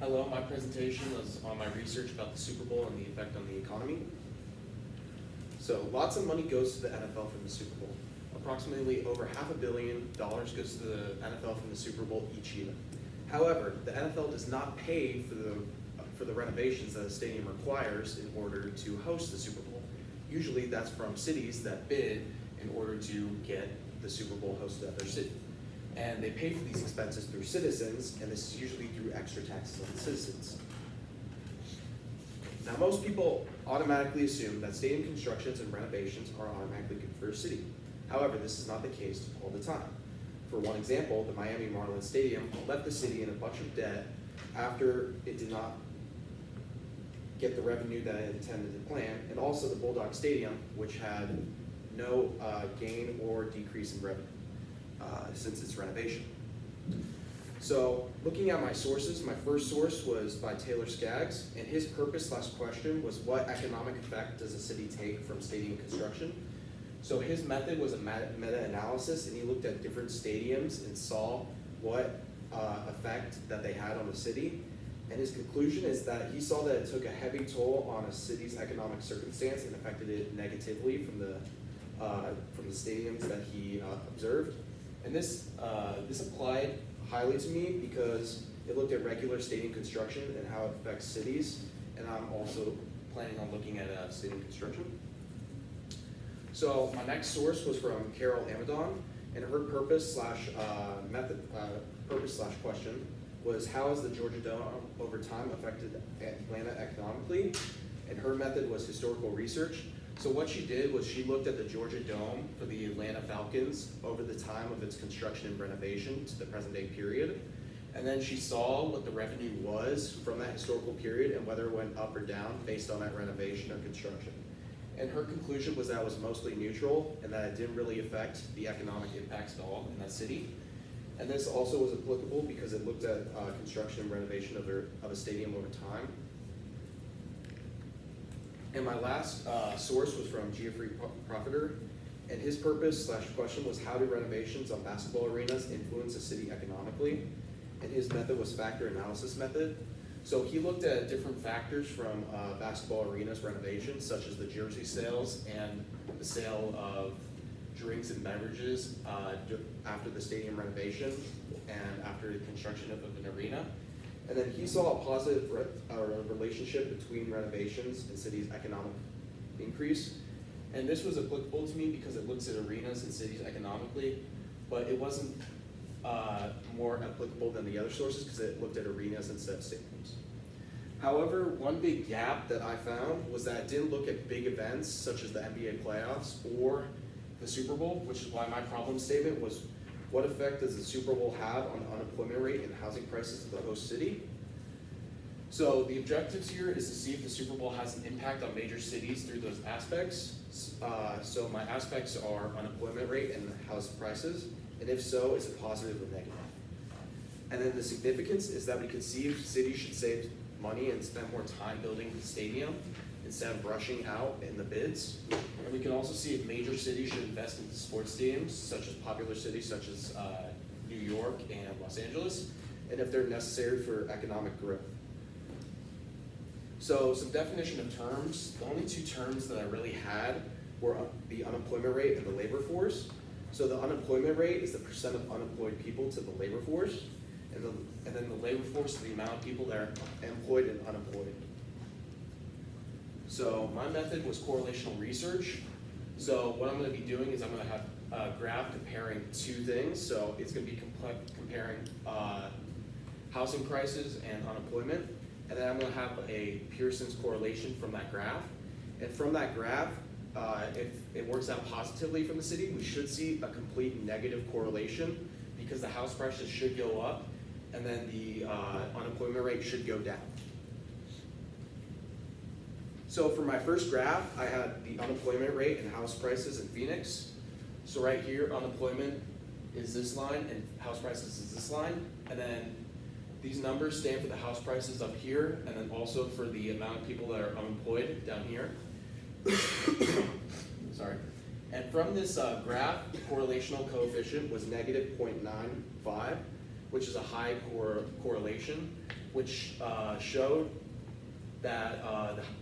Hello, my presentation was on my research about the Super Bowl and the effect on the economy. So lots of money goes to the NFL from the Super Bowl. Approximately over $500 million goes to the NFL from the Super Bowl each year. However, the NFL does not pay for the renovations that a stadium requires in order to host the Super Bowl. Usually that's from cities that bid in order to get the Super Bowl hosted at their city. And they pay for these expenses through citizens, and this is usually through extra taxes on the citizens. Now, most people automatically assume that stadium constructions and renovations are automatically good for a city. However, this is not the case all the time. For one example, the Miami Marlins Stadium left the city in a bunch of debt after it did not get the revenue that it intended to plan, and also the Bulldog Stadium, which had no gain or decrease in revenue since its renovation. So looking at my sources, my first source was by Taylor Skaggs, and his purpose/question was, what economic effect does a city take from stadium construction? So his method was a meta-analysis, and he looked at different stadiums and saw what effect that they had on the city. And his conclusion is that he saw that it took a heavy toll on a city's economic circumstance and affected it negatively from the stadiums that he observed. And this applied highly to me because it looked at regular stadium construction and how it affects cities, and I'm also planning on looking at stadium construction. So my next source was from Carol Amadon, and her purpose/question was, how has the Georgia Dome over time affected Atlanta economically? And her method was historical research. So what she did was she looked at the Georgia Dome for the Atlanta Falcons over the time of its construction and renovation to the present day period. And then she saw what the revenue was from that historical period and whether it went up or down based on that renovation or construction. And her conclusion was that it was mostly neutral and that it didn't really affect the economic impacts at all in that city. And this also was applicable because it looked at construction and renovation of a stadium over time. And my last source was from Geoffrey Profiter, and his purpose/question was, how do renovations on basketball arenas influence a city economically? And his method was factor analysis method. So he looked at different factors from basketball arenas renovations, such as the jersey sales and the sale of drinks and beverages after the stadium renovation and after the construction of an arena. And then he saw a positive relationship between renovations and cities' economic increase. And this was applicable to me because it looks at arenas and cities economically, but it wasn't more applicable than the other sources because it looked at arenas instead of stadiums. However, one big gap that I found was that it didn't look at big events such as the NBA playoffs or the Super Bowl, which is why my problem statement was, what effect does the Super Bowl have on the unemployment rate and housing prices of the host city? So the objectives here is to see if the Super Bowl has an impact on major cities through those aspects. So my aspects are unemployment rate and house prices, and if so, is it positive or negative? And then the significance is that we could see if cities should save money and spend more time building the stadium instead of rushing out in the bids. And we can also see if major cities should invest into sports stadiums, such as popular cities such as New York and Los Angeles, and if they're necessary for economic growth. So some definition of terms, the only two terms that I really had were the unemployment rate and the labor force. So the unemployment rate is the percent of unemployed people to the labor force, and then the labor force is the amount of people that are employed and unemployed. So my method was correlational research. So what I'm going to be doing is I'm going to have a graph comparing two things. So it's going to be comparing housing prices and unemployment. And then I'm going to have a Pearson's correlation from that graph. And from that graph, if it works out positively from the city, we should see a complete negative correlation because the house prices should go up and then the unemployment rate should go down. So for my first graph, I had the unemployment rate and house prices in Phoenix. So right here, unemployment is this line and house prices is this line. And then these numbers stand for the house prices up here and then also for the amount of people that are unemployed down here. Sorry. And from this graph, the correlational coefficient was negative 0.95, which is a high correlation. which showed that,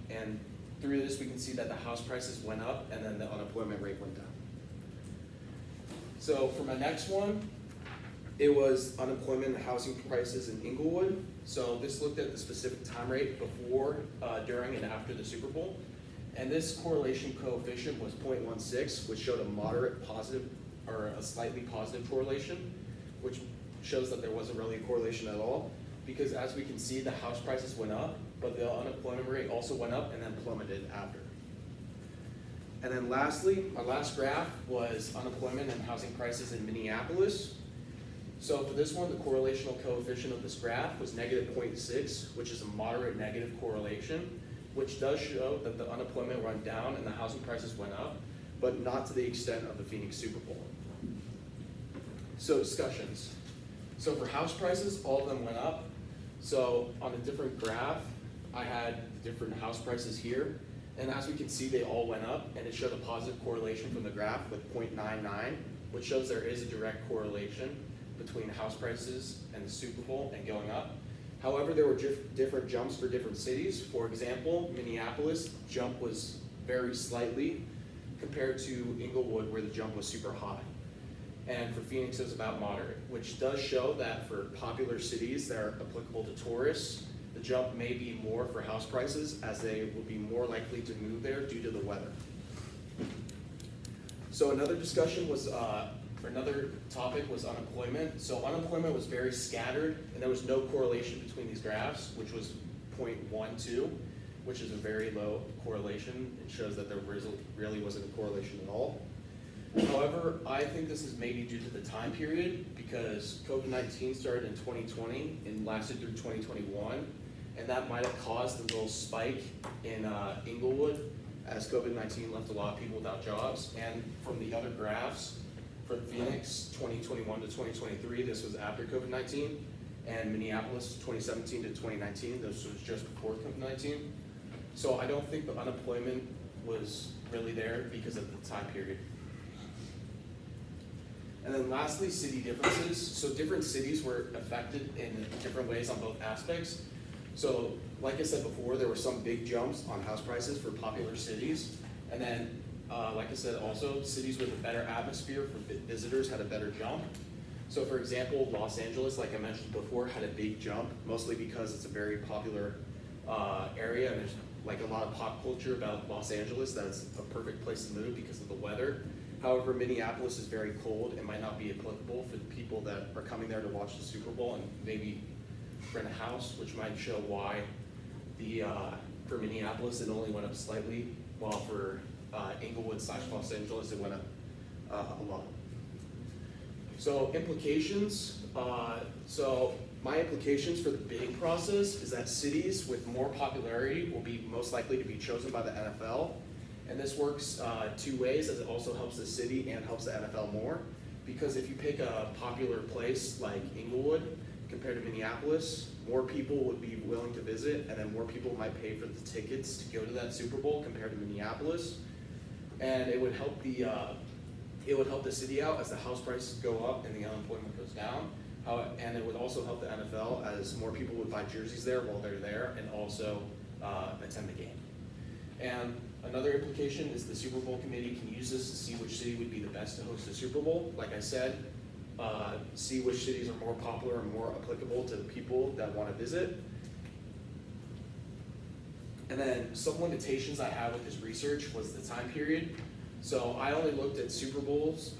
and through this we can see that the house prices went up and then the unemployment rate went down. So for my next one, it was unemployment and housing prices in Inglewood. So this looked at the specific time rate before, during, and after the Super Bowl. And this correlation coefficient was 0.16, which showed a moderate positive, or a slightly positive correlation, which shows that there wasn't really a correlation at all. Because as we can see, the house prices went up, but the unemployment rate also went up and then plummeted after. And then lastly, our last graph was unemployment and housing prices in Minneapolis. So for this one, the correlational coefficient of this graph was negative 0.6, which is a moderate negative correlation, which does show that the unemployment went down and the housing prices went up, but not to the extent of the Phoenix Super Bowl. So discussions. So for house prices, all of them went up. So on a different graph, I had different house prices here. And as we can see, they all went up, and it showed a positive correlation from the graph with 0.99, which shows there is a direct correlation between house prices and the Super Bowl and going up. However, there were different jumps for different cities. For example, Minneapolis jump was very slightly compared to Inglewood, where the jump was super high. And for Phoenix, it was about moderate, which does show that for popular cities that are applicable to tourists, the jump may be more for house prices, as they will be more likely to move there due to the weather. So another discussion was, another topic was unemployment. So unemployment was very scattered, and there was no correlation between these graphs, which was 0.12, which is a very low correlation. It shows that there really wasn't a correlation at all. However, I think this is maybe due to the time period, because COVID-19 started in 2020 and lasted through 2021, and that might have caused a little spike in Inglewood, as COVID-19 left a lot of people without jobs. And from the other graphs, for Phoenix, 2021 to 2023, this was after COVID-19, and Minneapolis, 2017 to 2019, this was just before COVID-19. So I don't think the unemployment was really there because of the time period. And then lastly, city differences. So different cities were affected in different ways on both aspects. So like I said before, there were some big jumps on house prices for popular cities. And then, like I said, also cities with a better atmosphere for visitors had a better jump. So for example, Los Angeles, like I mentioned before, had a big jump, mostly because it's a very popular area, and there's like a lot of pop culture about Los Angeles. That's a perfect place to move because of the weather. However, Minneapolis is very cold and might not be applicable for the people that are coming there to watch the Super Bowl and maybe rent a house, which might show why the for Minneapolis it only went up slightly, while for Inglewood / Los Angeles it went up a lot. So implications. So my implications for the bidding process is that cities with more popularity will be most likely to be chosen by the NFL. And this works two ways, as it also helps the city and helps the NFL more. Because if you pick a popular place like Inglewood compared to Minneapolis, more people would be willing to visit, and then more people might pay for the tickets to go to that Super Bowl compared to Minneapolis. And it would help the city out as the house prices go up and the unemployment goes down. And it would also help the NFL as more people would buy jerseys there while they're there and also attend the game. And another implication is the Super Bowl committee can use this to see which city would be the best to host a Super Bowl. Like I said, see which cities are more popular and more applicable to the people that want to visit. And then some limitations I had with this research was the time period. So I only looked at Super Bowls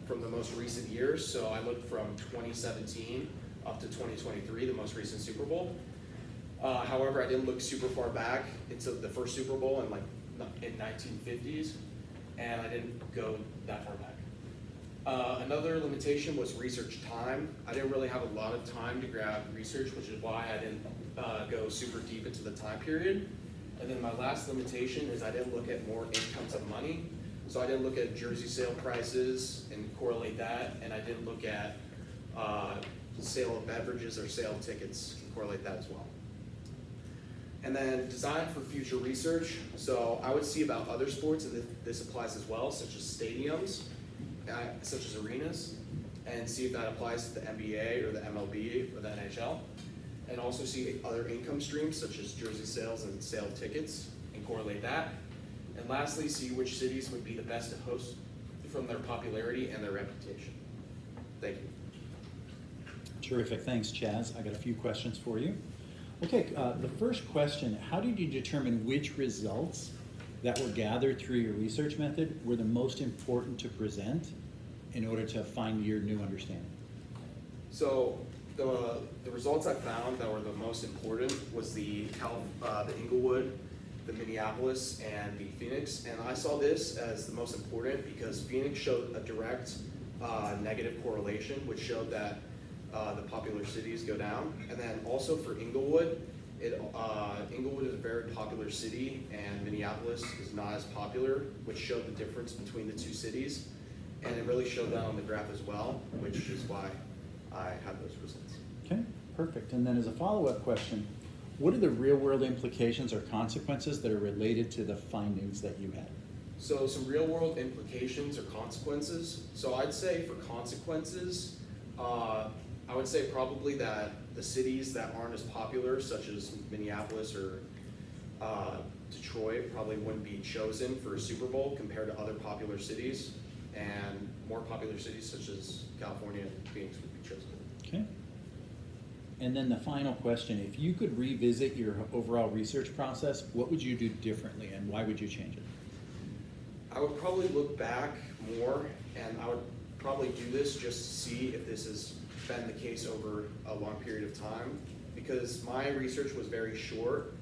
from the most recent years. So I looked from 2017 up to 2023, the most recent Super Bowl. However, I didn't look super far back into the first Super Bowl in 1950s, and I didn't go that far back. Another limitation was research time. I didn't really have a lot of time to grab research, which is why I didn't go super deep into the time period. And then my last limitation is I didn't look at more incomes of money. So I didn't look at jersey sale prices and correlate that, and I didn't look at sale of beverages or sale of tickets and correlate that as well. And then design for future research. So I would see about other sports, and this applies as well, such as stadiums, such as arenas, and see if that applies to the NBA or the MLB or the NHL. and also see other income streams such as jersey sales and sale of tickets and correlate that. And lastly, see which cities would be the best to host from their popularity and their reputation. Thank you. Terrific, thanks Chaz. I got a few questions for you. Okay, the first question, how did you determine which results that were gathered through your research method were the most important to present in order to find your new understanding? So the results I found that were the most important was the Inglewood, the Minneapolis, and the Phoenix. And I saw this as the most important because Phoenix showed a direct negative correlation, which showed that the popular cities go down. And then also for Inglewood, Inglewood is a very popular city and Minneapolis is not as popular, which showed the difference between the two cities. And it really showed that on the graph as well, which is why I have those results. Okay, perfect. And then as a follow-up question, what are the real-world implications or consequences that are related to the findings that you had? So some real-world implications or consequences. So I'd say for consequences, I would say probably that the cities that aren't as popular, such as Minneapolis or Detroit, probably wouldn't be chosen for a Super Bowl compared to other popular cities, and more popular cities such as California and Phoenix would be chosen. Okay. And then the final question, if you could revisit your overall research process, what would you do differently and why would you change it? I would probably look back more, and I would probably do this just to see if this has been the case over a long period of time, because my research was very short,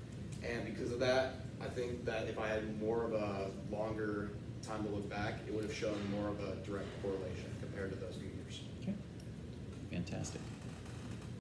and because of that, I think that if I had more of a longer time to look back, it would have shown more of a direct correlation compared to those few years. Okay, fantastic.